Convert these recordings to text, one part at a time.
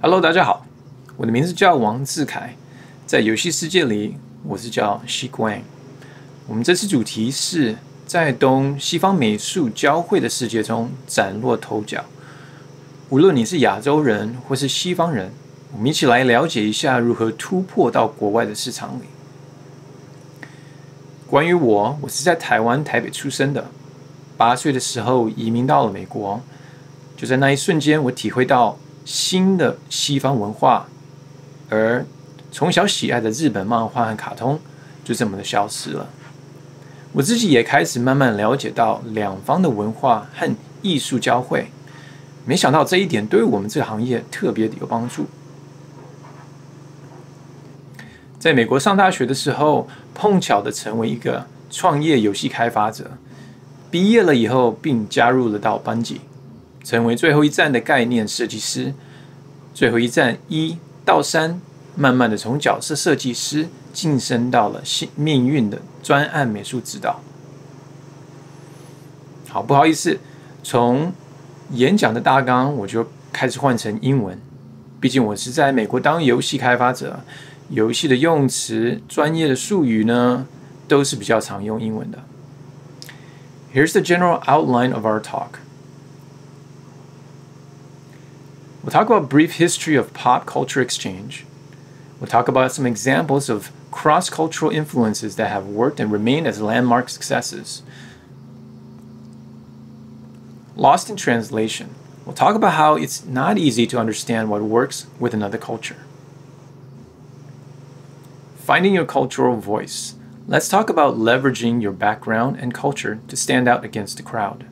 Hello， 大家好，我的名字叫王志凯，在游戏世界里，我是叫 Shiek Wang。我们这次主题是在东西方美术交汇的世界中崭露头角。无论你是亚洲人或是西方人，我们一起来了解一下如何突破到国外的市场里。关于我是在台湾台北出生的，8岁的时候移民到了美国。就在那一瞬间，我体会到新的西方文化，而从小喜爱的日本漫画和卡通就这么的消失了。我自己也开始慢慢了解到两方的文化和艺术交汇，没想到这一点对我们这个行业特别的有帮助。在美国上大学的时候，碰巧的成为一个创业游戏开发者，毕业了以后并加入了到班级，成为最后一站的概念设计师。最后一站1到3，慢慢的从角色设计师晋升到了命运的专案美术指导。好，不好意思，从演讲的大纲我就开始换成英文，毕竟我是在美国当游戏开发者，游戏的用词、专业的术语呢，都是比较常用英文的。Here's the general outline of our talk. We'll talk about a brief history of pop culture exchange. We'll talk about some examples of cross-cultural influences that have worked and remained as landmark successes. Lost in translation, we'll talk about how it's not easy to understand what works with another culture. Finding your cultural voice. Let's talk about leveraging your background and culture to stand out against the crowd.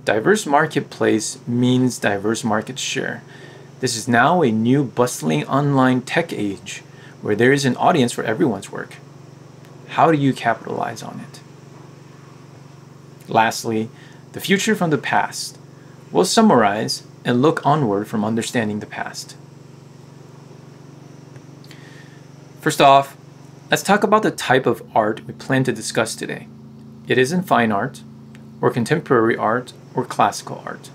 Diverse marketplace means diverse market share. This is now a new bustling online tech age where there is an audience for everyone's work. How do you capitalize on it? Lastly, the future from the past. We'll summarize and look onward from understanding the past. First off, let's talk about the type of art we plan to discuss today. It isn't fine art, or contemporary art, or classical art.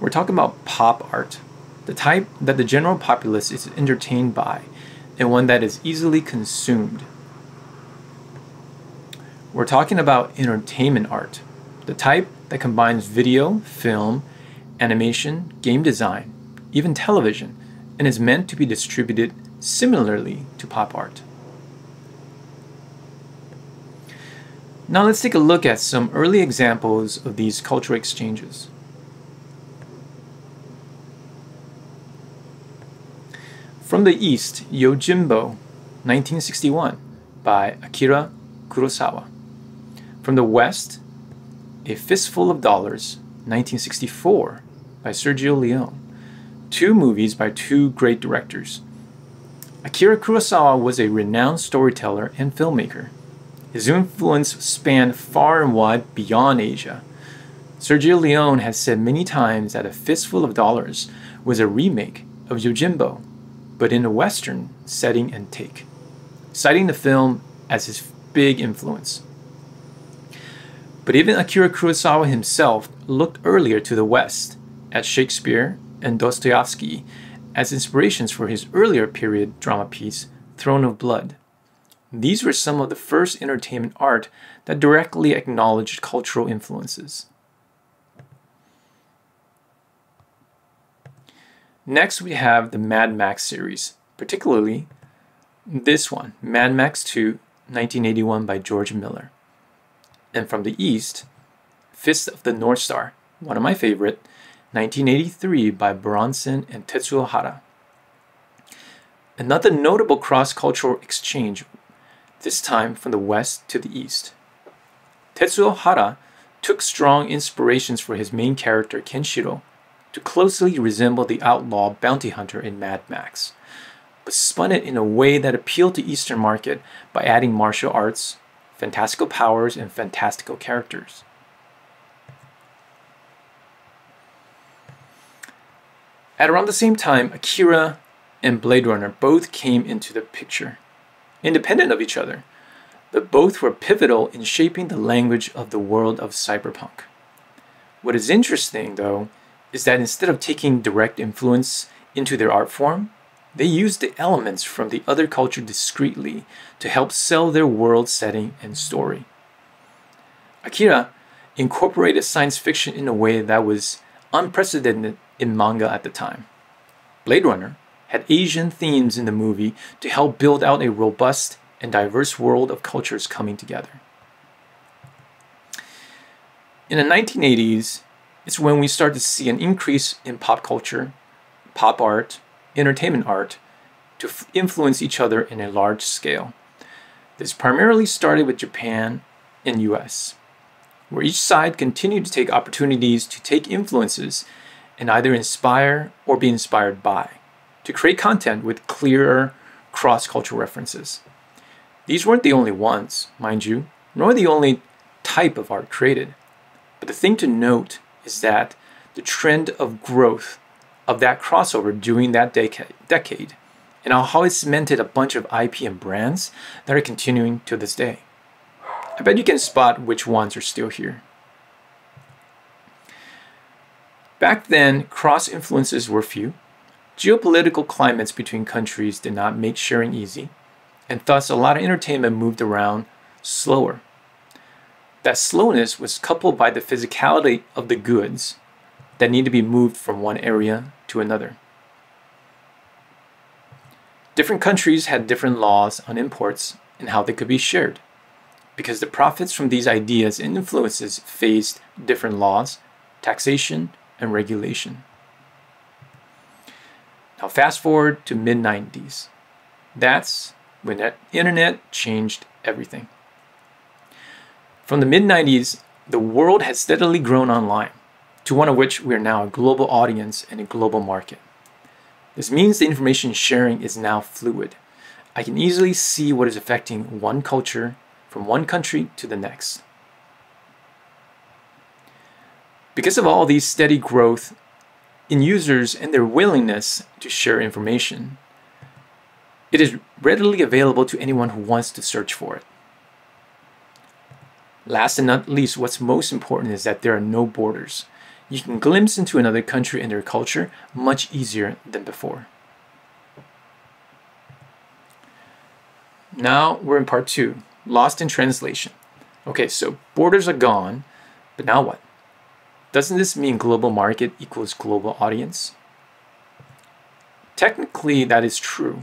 We're talking about pop art, the type that the general populace is entertained by, and one that is easily consumed. We're talking about entertainment art, the type that combines video, film, animation, game design, even television, and is meant to be distributed similarly to pop art. Now let's take a look at some early examples of these cultural exchanges. From the East, Yojimbo, 1961, by Akira Kurosawa. From the West, A Fistful of Dollars, 1964, by Sergio Leone. Two movies by two great directors. Akira Kurosawa was a renowned storyteller and filmmaker. His influence spanned far and wide beyond Asia. Sergio Leone has said many times that A Fistful of Dollars was a remake of Yojimbo, but in a Western setting and take, citing the film as his big influence. But even Akira Kurosawa himself looked earlier to the West, at Shakespeare and Dostoevsky, as inspirations for his earlier period drama piece, Throne of Blood. These were some of the first entertainment art that directly acknowledged cultural influences. Next, we have the Mad Max series, particularly this one, Mad Max 2, 1981 by George Miller. And from the East, Fist of the North Star, one of my favorite, 1983 by Bronson and Tetsuo Hara. Another notable cross-cultural exchange, this time from the West to the East. Tetsuo Hara took strong inspirations for his main character Kenshiro to closely resemble the outlaw bounty hunter in Mad Max, but spun it in a way that appealed to Eastern market by adding martial arts, fantastical powers, and fantastical characters. At around the same time, Akira and Blade Runner both came into the picture, independent of each other, but both were pivotal in shaping the language of the world of cyberpunk. What is interesting, though, is that instead of taking direct influence into their art form, they use the elements from the other culture discreetly to help sell their world setting and story. Akira incorporated science fiction in a way that was unprecedented in manga at the time. Blade Runner had Asian themes in the movie to help build out a robust and diverse world of cultures coming together. In the 1980s, it's when we start to see an increase in pop culture, pop art, entertainment art to influence each other in a large scale. This primarily started with Japan and US, where each side continued to take opportunities to take influences and either inspire or be inspired by, to create content with clearer cross-cultural references. These weren't the only ones, mind you, nor the only type of art created. But the thing to note is that the trend of growth of that crossover during that decade and how it cemented a bunch of IP and brands that are continuing to this day. I bet you can spot which ones are still here. Back then, cross-influences were few. Geopolitical climates between countries did not make sharing easy, and thus a lot of entertainment moved around slower. That slowness was coupled by the physicality of the goods that need to be moved from one area to another. Different countries had different laws on imports and how they could be shared, because the profits from these ideas and influences faced different laws, taxation, and regulation. Now fast forward to mid-90s. That's when the internet changed everything. From the mid-90s, the world has steadily grown online, to one of which we are now a global audience and a global market. This means the information sharing is now fluid. I can easily see what is affecting one culture from one country to the next. Because of all these steady growth in users and their willingness to share information, it is readily available to anyone who wants to search for it. Last and not least, what's most important is that there are no borders. You can glimpse into another country and their culture much easier than before. Now we're in part 2, lost in translation. Okay, so borders are gone, but now what? Doesn't this mean global market equals global audience? Technically, that is true.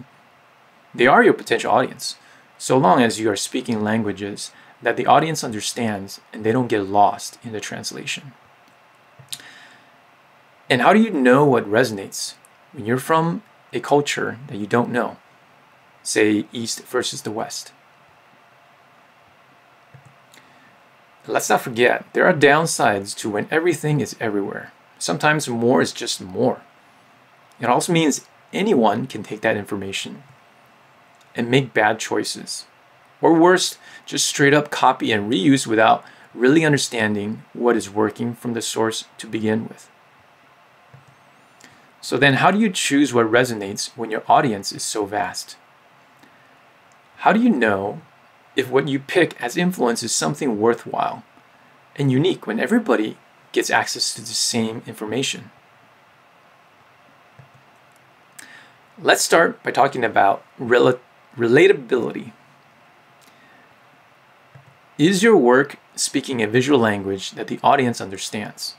They are your potential audience, so long as you are speaking languages that the audience understands and they don't get lost in the translation. And how do you know what resonates when you're from a culture that you don't know? Say East versus the West. Let's not forget, there are downsides to when everything is everywhere. Sometimes more is just more. It also means anyone can take that information and make bad choices. Or worse, just straight up copy and reuse without really understanding what is working from the source to begin with. So then how do you choose what resonates when your audience is so vast? How do you know if what you pick as influence is something worthwhile and unique when everybody gets access to the same information? Let's start by talking about relatability. Is your work speaking a visual language that the audience understands?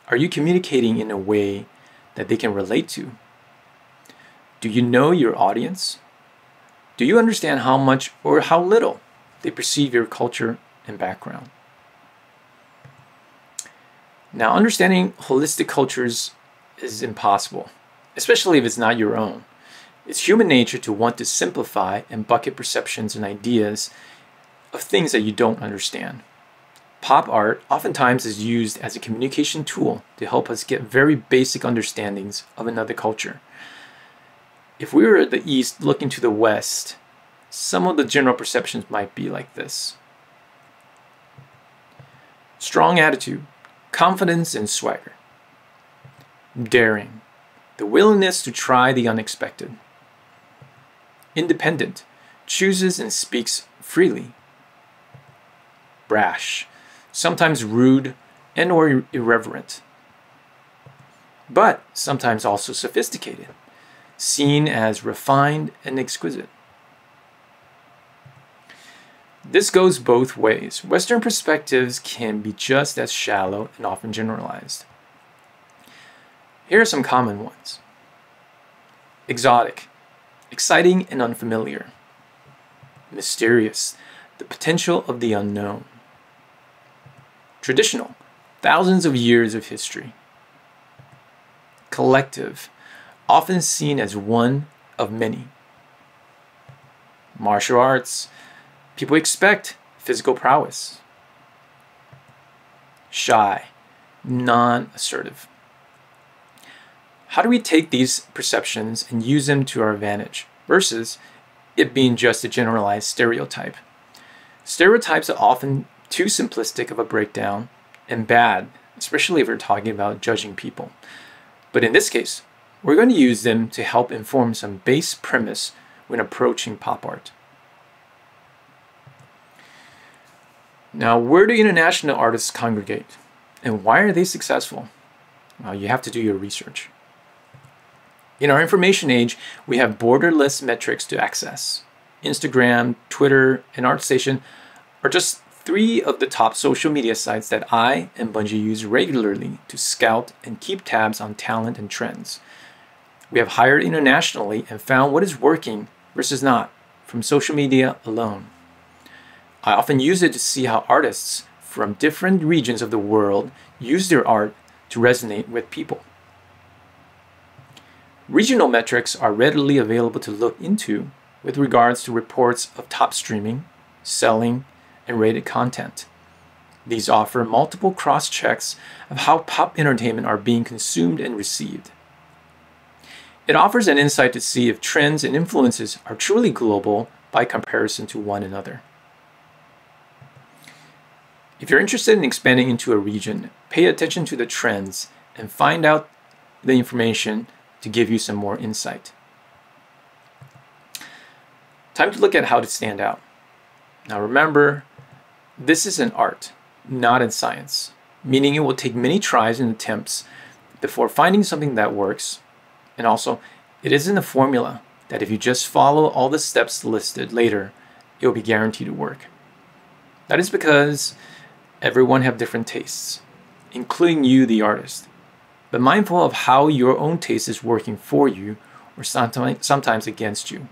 Are you communicating in a way that they can relate to? Do you know your audience? Do you understand how much or how little they perceive your culture and background? Now, understanding holistic cultures is impossible, especially if it's not your own. It's human nature to want to simplify and bucket perceptions and ideas of things that you don't understand. Pop art oftentimes is used as a communication tool to help us get very basic understandings of another culture. If we were at the East looking to the West, some of the general perceptions might be like this. Strong attitude, confidence and swagger. Daring, the willingness to try the unexpected. Independent, chooses and speaks freely. Brash, sometimes rude and or irreverent. but sometimes also sophisticated, seen as refined and exquisite. This goes both ways. Western perspectives can be just as shallow and often generalized. Here are some common ones. Exotic, exciting and unfamiliar. Mysterious, the potential of the unknown. Traditional, thousands of years of history. Collective, often seen as one of many. Martial arts, people expect physical prowess. Shy, non-assertive. How do we take these perceptions and use them to our advantage versus it being just a generalized stereotype? Stereotypes are often too simplistic of a breakdown and bad, especially if we're talking about judging people. But in this case, we're going to use them to help inform some base premise when approaching pop art. Now, where do international artists congregate? And why are they successful? Well, you have to do your research. In our information age, we have borderless metrics to access. Instagram, Twitter, and ArtStation are just 3 of the top social media sites that I and Bungie use regularly to scout and keep tabs on talent and trends. We have hired internationally and found what is working versus not from social media alone. I often use it to see how artists from different regions of the world use their art to resonate with people. Regional metrics are readily available to look into with regards to reports of top streaming, selling, and rated content. These offer multiple cross-checks of how pop entertainment are being consumed and received. It offers an insight to see if trends and influences are truly global by comparison to one another. If you're interested in expanding into a region, pay attention to the trends and find out the information to give you some more insight. Time to look at how to stand out. Now remember, this is an art, not in science, meaning it will take many tries and attempts before finding something that works. And also, it isn't a formula that if you just follow all the steps listed later, it will be guaranteed to work. That is because everyone have different tastes, including you, the artist. But mindful of how your own taste is working for you or sometimes against you.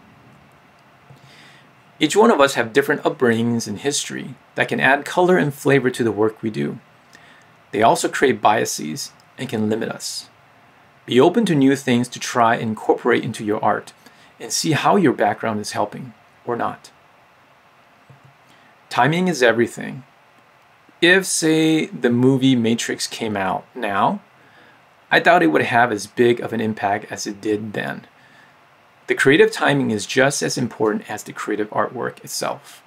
Each one of us have different upbringings and history that can add color and flavor to the work we do. They also create biases and can limit us. Be open to new things to try and incorporate into your art and see how your background is helping or not. Timing is everything. If, say, the movie Matrix came out now, I doubt it would have as big of an impact as it did then. The creative timing is just as important as the creative artwork itself.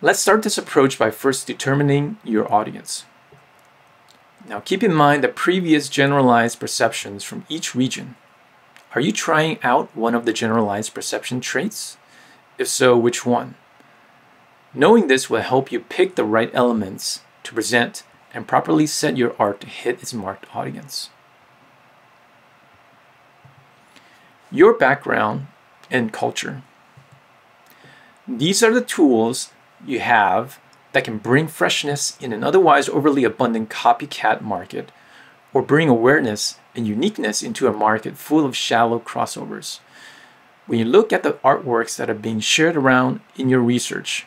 Let's start this approach by first determining your audience. Now keep in mind the previous generalized perceptions from each region. Are you trying out one of the generalized perception traits? If so, which one? Knowing this will help you pick the right elements to present and properly set your art to hit its marked audience. Your background and culture. These are the tools you have that can bring freshness in an otherwise overly abundant copycat market, or bring awareness and uniqueness into a market full of shallow crossovers. When you look at the artworks that are being shared around in your research,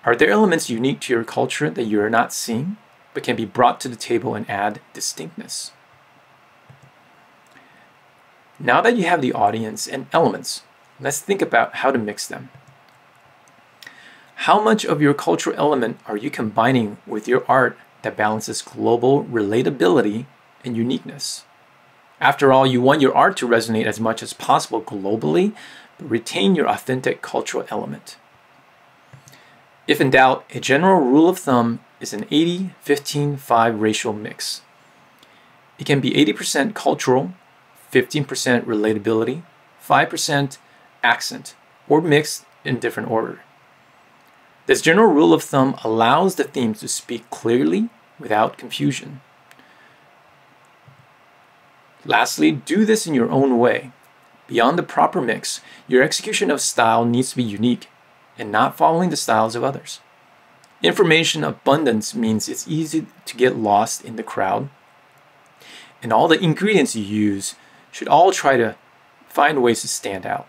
are there elements unique to your culture that you are not seeing, but can be brought to the table and add distinctness? Now that you have the audience and elements, let's think about how to mix them. How much of your cultural element are you combining with your art that balances global relatability and uniqueness? After all, you want your art to resonate as much as possible globally, but retain your authentic cultural element. If in doubt, a general rule of thumb is an 80-15-5 ratio mix. It can be 80% cultural, 15% relatability, 5% accent, or mixed in different order. This general rule of thumb allows the theme to speak clearly without confusion. Lastly, do this in your own way. Beyond the proper mix, your execution of style needs to be unique and not following the styles of others. Information abundance means it's easy to get lost in the crowd, and all the ingredients you use should all try to find ways to stand out.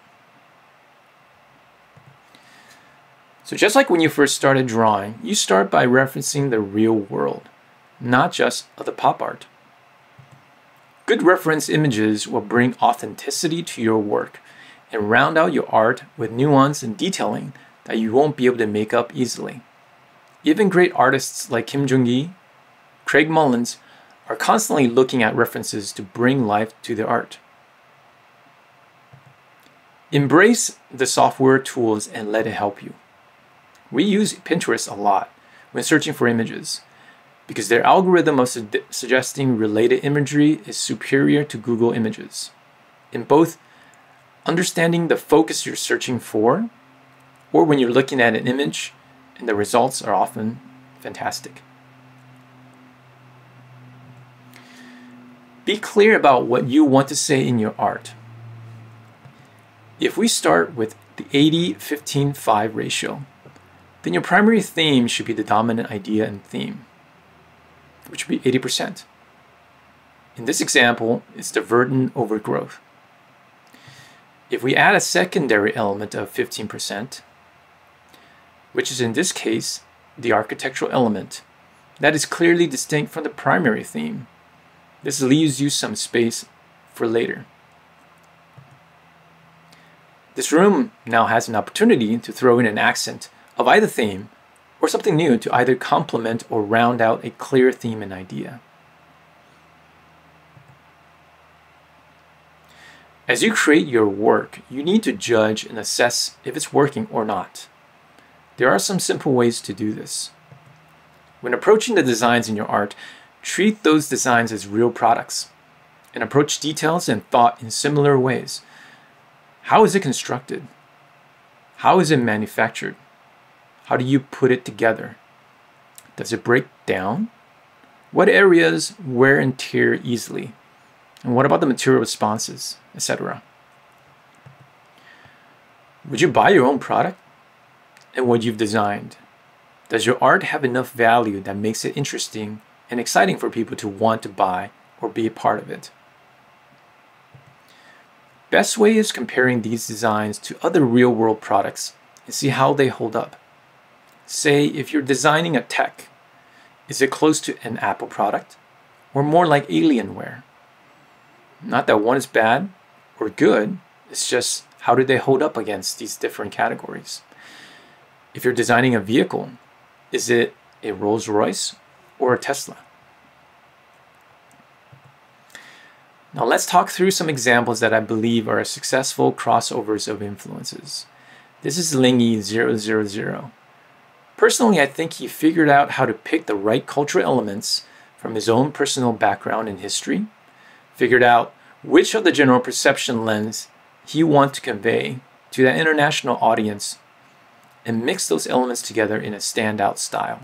So just like when you first started drawing, you start by referencing the real world, not just the pop art. Good reference images will bring authenticity to your work and round out your art with nuance and detailing that you won't be able to make up easily. Even great artists like Kim Jung-gi, Craig Mullins are constantly looking at references to bring life to their art. Embrace the software tools and let it help you. We use Pinterest a lot when searching for images because their algorithm of suggesting related imagery is superior to Google Images in both understanding the focus you're searching for, or when you're looking at an image and the results are often fantastic. Be clear about what you want to say in your art. If we start with the 80-15-5 ratio, then your primary theme should be the dominant idea and theme, which would be 80%. In this example, it's the verdant overgrowth. If we add a secondary element of 15%, which is in this case the architectural element, that is clearly distinct from the primary theme. This leaves you some space for later. This room now has an opportunity to throw in an accent of either theme or something new to either complement or round out a clear theme and idea. As you create your work, you need to judge and assess if it's working or not. There are some simple ways to do this. When approaching the designs in your art, treat those designs as real products and approach details and thought in similar ways. How is it constructed? How is it manufactured? How do you put it together? Does it break down? What areas wear and tear easily? And what about the material responses, etc.? Would you buy your own product and what you've designed? Does your art have enough value that makes it interesting and exciting for people to want to buy or be a part of it? Best way is comparing these designs to other real-world products and see how they hold up. Say, if you're designing a tech, is it close to an Apple product or more like Alienware? Not that one is bad or good, it's just how do they hold up against these different categories? If you're designing a vehicle, is it a Rolls-Royce or a Tesla? Now let's talk through some examples that I believe are successful crossovers of influences. This is Lingy 000. Personally, I think he figured out how to pick the right cultural elements from his own personal background and history, figured out which of the general perception lens he wants to convey to that international audience, and mix those elements together in a standout style.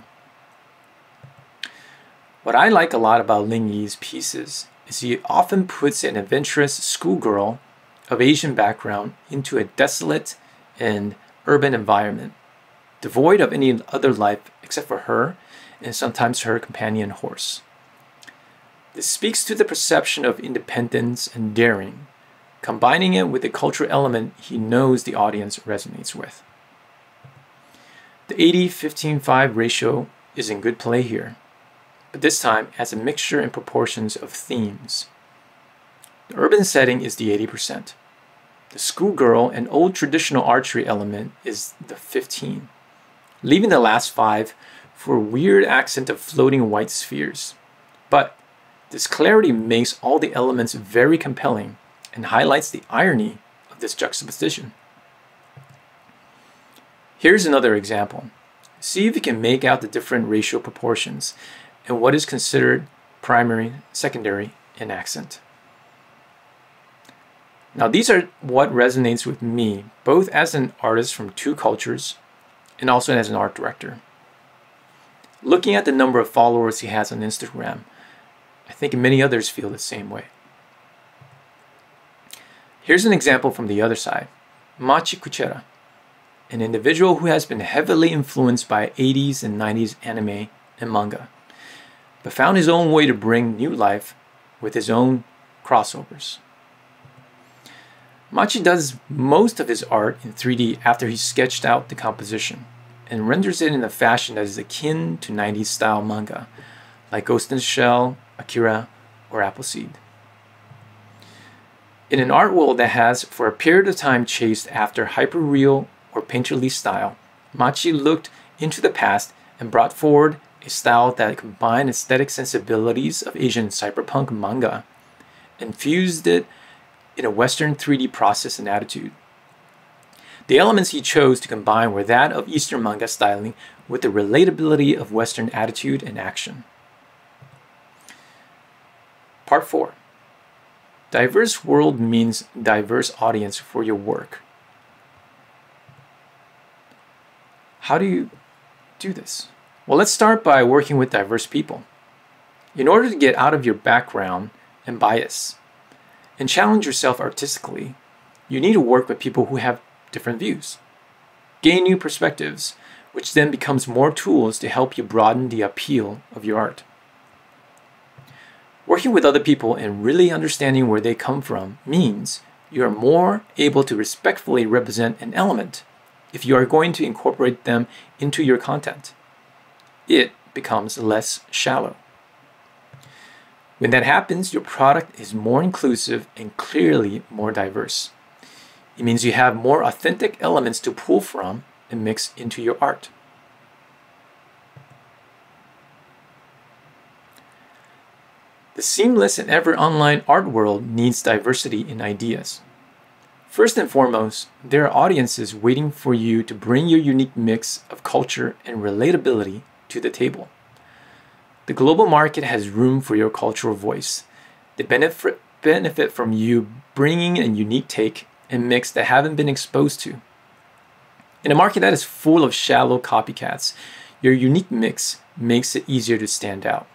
What I like a lot about Lingy's pieces is he often puts an adventurous schoolgirl of Asian background into a desolate and urban environment, devoid of any other life except for her and sometimes her companion horse. This speaks to the perception of independence and daring, combining it with the cultural element he knows the audience resonates with. The 80-15-5 ratio is in good play here, but this time as a mixture and proportions of themes. The urban setting is the 80%. The schoolgirl and old traditional archery element is the 15, leaving the last 5 for a weird accent of floating white spheres. But this clarity makes all the elements very compelling and highlights the irony of this juxtaposition. Here's another example. See if you can make out the different ratio proportions and what is considered primary, secondary, and accent. Now these are what resonates with me, both as an artist from two cultures and also as an art director. Looking at the number of followers he has on Instagram, I think many others feel the same way. Here's an example from the other side. Machi Kuchera, an individual who has been heavily influenced by 80s and 90s anime and manga, but found his own way to bring new life with his own crossovers. Machi does most of his art in 3D after he sketched out the composition, and renders it in a fashion that is akin to 90s style manga, like Ghost in the Shell, Akira, or Appleseed. In an art world that has, for a period of time, chased after hyperreal or painterly style, Machi looked into the past and brought forward a style that combined aesthetic sensibilities of Asian cyberpunk manga and fused it in a Western 3D process and attitude. The elements he chose to combine were that of Eastern manga styling with the relatability of Western attitude and action. Part 4. Diverse world means diverse audience for your work. How do you do this? Well, let's start by working with diverse people. In order to get out of your background and bias and challenge yourself artistically, you need to work with people who have different views. Gain new perspectives, which then becomes more tools to help you broaden the appeal of your art. Working with other people and really understanding where they come from means you are more able to respectfully represent an element if you are going to incorporate them into your content. It becomes less shallow. When that happens, your product is more inclusive and clearly more diverse. It means you have more authentic elements to pull from and mix into your art. The seamless and ever online art world needs diversity in ideas. First and foremost, there are audiences waiting for you to bring your unique mix of culture and relatability to the table. The global market has room for your cultural voice. They benefit from you bringing a unique take and mix that haven't been exposed to. In a market that is full of shallow copycats, your unique mix makes it easier to stand out.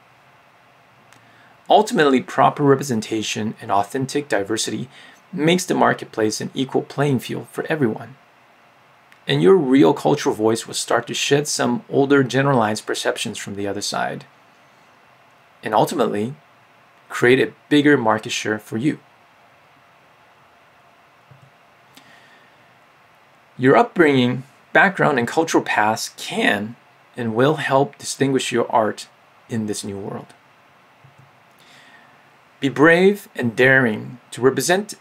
Ultimately, proper representation and authentic diversity makes the marketplace an equal playing field for everyone. And your real cultural voice will start to shed some older generalized perceptions from the other side, and ultimately create a bigger market share for you. Your upbringing, background, and cultural past can and will help distinguish your art in this new world. Be brave and daring to represent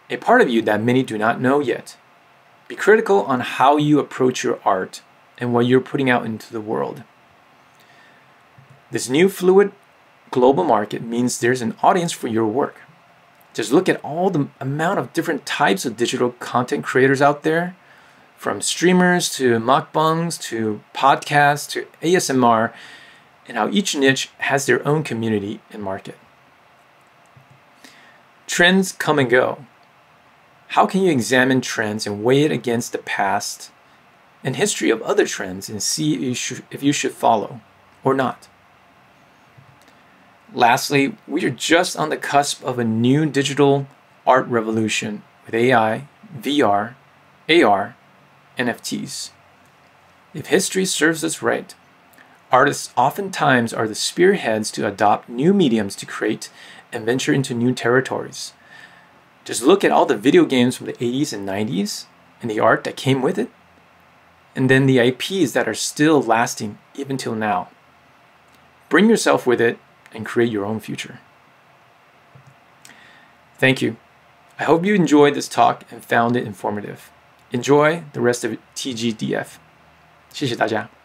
a part of you that many do not know yet. Be critical on how you approach your art and what you're putting out into the world. This new fluid global market means there's an audience for your work. Just look at all the amount of different types of digital content creators out there, from streamers to mukbangs to podcasts to ASMR, and how each niche has their own community and market. Trends come and go. How can you examine trends and weigh it against the past and history of other trends and see if you should follow or not? Lastly, we are just on the cusp of a new digital art revolution with AI, VR, AR, NFTs. If history serves us right, artists oftentimes are the spearheads to adopt new mediums to create and venture into new territories. Just look at all the video games from the 80s and 90s and the art that came with it, and then the IPs that are still lasting even till now. Bring yourself with it and create your own future. Thank you. I hope you enjoyed this talk and found it informative. Enjoy the rest of TGDF. 谢谢大家。